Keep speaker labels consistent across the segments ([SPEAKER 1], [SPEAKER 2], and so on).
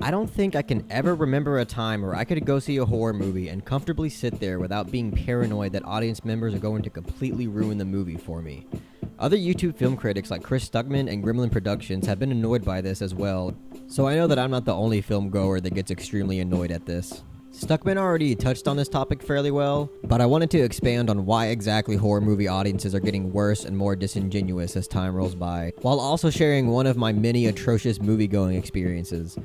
[SPEAKER 1] I don't think I can ever remember a time where I could go see a horror movie and comfortably sit there without being paranoid that audience members are going to completely ruin the movie for me. Other YouTube film critics like Chris Stuckman and Gremlin Productions have been annoyed by this as well, so I know that I'm not the only film goer that gets extremely annoyed at this. Stuckman already touched on this topic fairly well, but I wanted to expand on why exactly horror movie audiences are getting worse and more disingenuous as time rolls by, while also sharing one of my many atrocious movie-going experiences.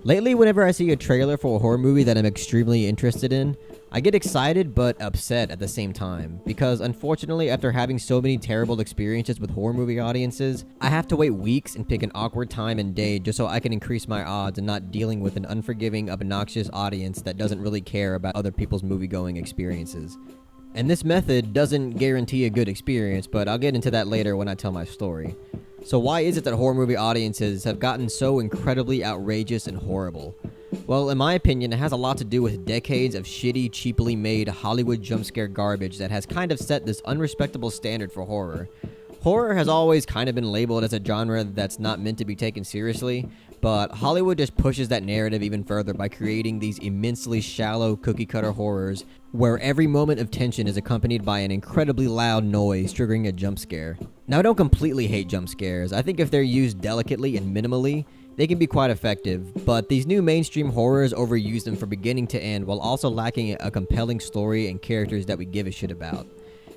[SPEAKER 1] Lately, whenever I see a trailer for a horror movie that I'm extremely interested in, I get excited but upset at the same time, because unfortunately after having so many terrible experiences with horror movie audiences, I have to wait weeks and pick an awkward time and day just so I can increase my odds and not dealing with an unforgiving, obnoxious audience that doesn't really care about other people's movie-going experiences. And this method doesn't guarantee a good experience, but I'll get into that later when I tell my story. So why is it that horror movie audiences have gotten so incredibly outrageous and horrible? Well, in my opinion, it has a lot to do with decades of shitty, cheaply made Hollywood jumpscare garbage that has kind of set this unrespectable standard for horror. Horror has always kind of been labeled as a genre that's not meant to be taken seriously, but Hollywood just pushes that narrative even further by creating these immensely shallow cookie-cutter horrors where every moment of tension is accompanied by an incredibly loud noise triggering a jump scare. Now, I don't completely hate jump scares. I think if they're used delicately and minimally, they can be quite effective, but these new mainstream horrors overuse them from beginning to end while also lacking a compelling story and characters that we give a shit about.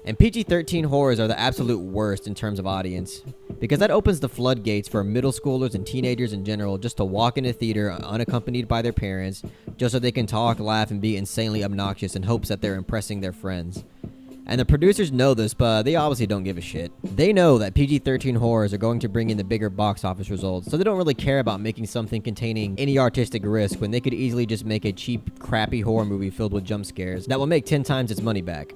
[SPEAKER 1] And PG-13 horrors are the absolute worst in terms of audience, because that opens the floodgates for middle schoolers and teenagers in general just to walk into theater unaccompanied by their parents, just so they can talk, laugh, and be insanely obnoxious in hopes that they're impressing their friends. And the producers know this, but they obviously don't give a shit. They know that PG-13 horrors are going to bring in the bigger box office results, so they don't really care about making something containing any artistic risk when they could easily just make a cheap, crappy horror movie filled with jump scares that will make 10 times its money back.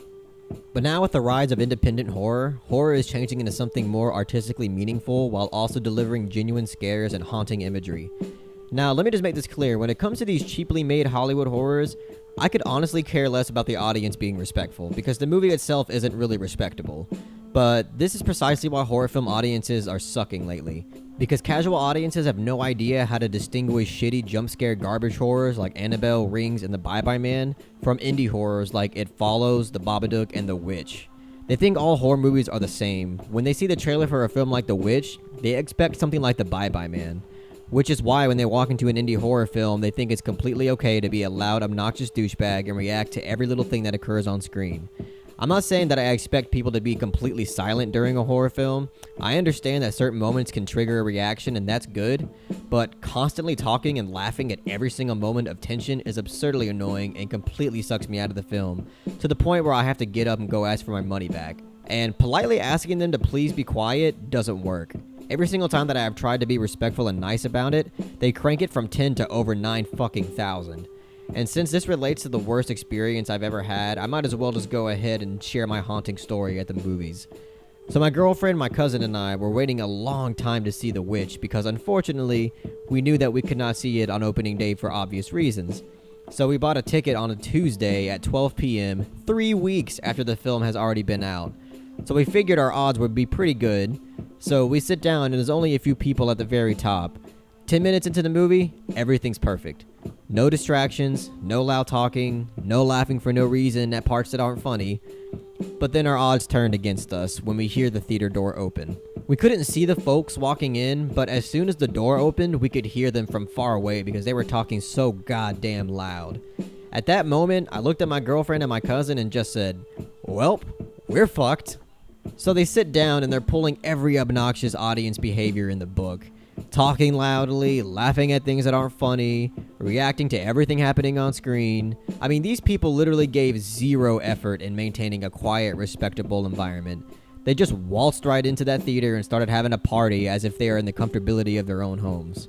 [SPEAKER 1] But now with the rise of independent horror, horror is changing into something more artistically meaningful while also delivering genuine scares and haunting imagery. Now, let me just make this clear. When it comes to these cheaply made Hollywood horrors, I could honestly care less about the audience being respectful, because the movie itself isn't really respectable. But this is precisely why horror film audiences are sucking lately. Because casual audiences have no idea how to distinguish shitty jump scare garbage horrors like Annabelle, Rings, and The Bye Bye Man from indie horrors like It Follows, The Babadook, and The Witch. They think all horror movies are the same. When they see the trailer for a film like The Witch, they expect something like The Bye Bye Man. Which is why when they walk into an indie horror film, they think it's completely okay to be a loud, obnoxious douchebag and react to every little thing that occurs on screen. I'm not saying that I expect people to be completely silent during a horror film. I understand that certain moments can trigger a reaction, and that's good, but constantly talking and laughing at every single moment of tension is absurdly annoying and completely sucks me out of the film, to the point where I have to get up and go ask for my money back. And politely asking them to please be quiet doesn't work. Every single time that I have tried to be respectful and nice about it, they crank it from 10 to over 9 fucking thousand. And since this relates to the worst experience I've ever had, I might as well just go ahead and share my haunting story at the movies. So my girlfriend, my cousin, and I were waiting a long time to see The Witch because unfortunately, we knew that we could not see it on opening day for obvious reasons. So we bought a ticket on a Tuesday at 12 p.m., 3 weeks after the film has already been out. So we figured our odds would be pretty good. So we sit down and there's only a few people at the very top. 10 minutes into the movie, everything's perfect. No distractions, no loud talking, no laughing for no reason at parts that aren't funny. But then our odds turned against us when we hear the theater door open. We couldn't see the folks walking in, but as soon as the door opened, we could hear them from far away because they were talking so goddamn loud. At that moment, I looked at my girlfriend and my cousin and just said, "Welp, we're fucked." So they sit down and they're pulling every obnoxious audience behavior in the book. Talking loudly, laughing at things that aren't funny, reacting to everything happening on screen. I mean, these people literally gave zero effort in maintaining a quiet, respectable environment. They just waltzed right into that theater and started having a party as if they are in the comfortability of their own homes.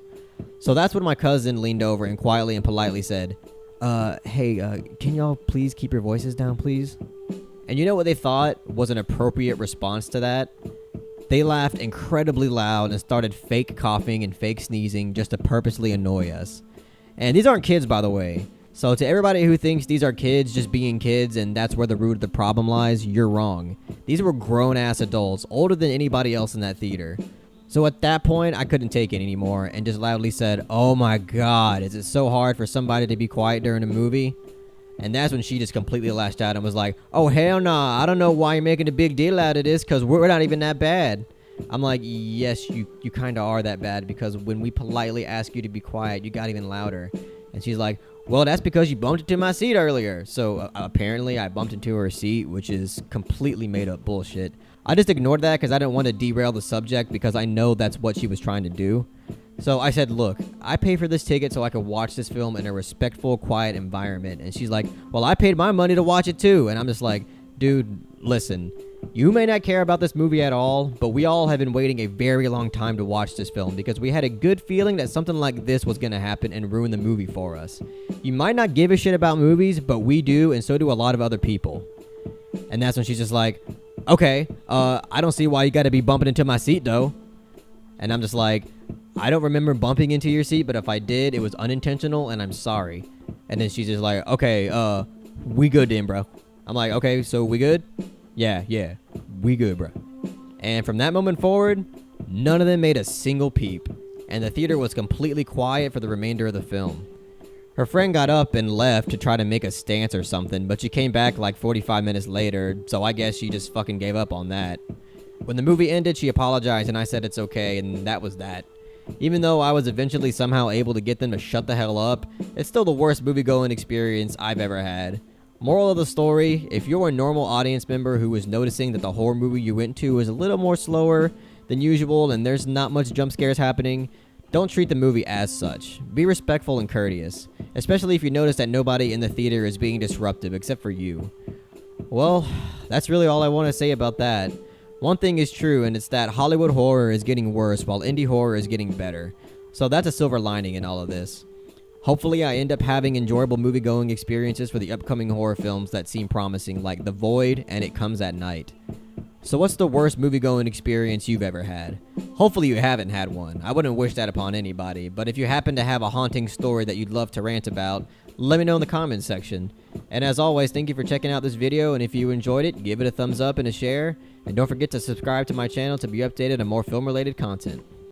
[SPEAKER 1] So that's when my cousin leaned over and quietly and politely said, hey, can y'all please keep your voices down, please? And you know what they thought was an appropriate response to that? They laughed incredibly loud and started fake coughing and fake sneezing just to purposely annoy us. And these aren't kids, by the way. So to everybody who thinks these are kids just being kids and that's where the root of the problem lies, you're wrong. These were grown-ass adults, older than anybody else in that theater. So at that point, I couldn't take it anymore and just loudly said, "Oh my god, is it so hard for somebody to be quiet during a movie?" And that's when she just completely lashed out and was like, "Oh hell nah, I don't know why you're making a big deal out of this, because we're not even that bad." I'm like, "Yes, you kind of are that bad, because when we politely ask you to be quiet, you got even louder." And she's like, "Well, that's because you bumped into my seat earlier." So apparently I bumped into her seat, which is completely made up bullshit. I just ignored that because I didn't want to derail the subject, because I know that's what she was trying to do. So I said, "Look, I paid for this ticket so I could watch this film in a respectful, quiet environment." And she's like, "Well, I paid my money to watch it too." And I'm just like, "Dude, listen, you may not care about this movie at all, but we all have been waiting a very long time to watch this film because we had a good feeling that something like this was going to happen and ruin the movie for us. You might not give a shit about movies, but we do, and so do a lot of other people." And that's when she's just like, "Okay, I don't see why you got to be bumping into my seat though." And I'm just like, "I don't remember bumping into your seat, but if I did, it was unintentional and I'm sorry." And then she's just like, "Okay, we good then, bro." I'm like, "Okay, so we good?" Yeah, we good, bro." And from that moment forward, none of them made a single peep, and the theater was completely quiet for the remainder of the film. Her friend got up and left to try to make a stance or something, but she came back like 45 minutes later, so I guess she just fucking gave up on that. When the movie ended, she apologized and I said it's okay, and that was that. Even though I was eventually somehow able to get them to shut the hell up, it's still the worst movie-going experience I've ever had. Moral of the story, if you're a normal audience member who is noticing that the horror movie you went to is a little more slower than usual and there's not much jump scares happening, don't treat the movie as such. Be respectful and courteous, especially if you notice that nobody in the theater is being disruptive except for you. Well, that's really all I want to say about that. One thing is true, and it's that Hollywood horror is getting worse while indie horror is getting better. So that's a silver lining in all of this. Hopefully I end up having enjoyable movie-going experiences for the upcoming horror films that seem promising, like The Void and It Comes at Night. So what's the worst movie-going experience you've ever had? Hopefully you haven't had one. I wouldn't wish that upon anybody, but if you happen to have a haunting story that you'd love to rant about, let me know in the comments section. And as always, thank you for checking out this video, and if you enjoyed it, give it a thumbs up and a share, and don't forget to subscribe to my channel to be updated on more film-related content.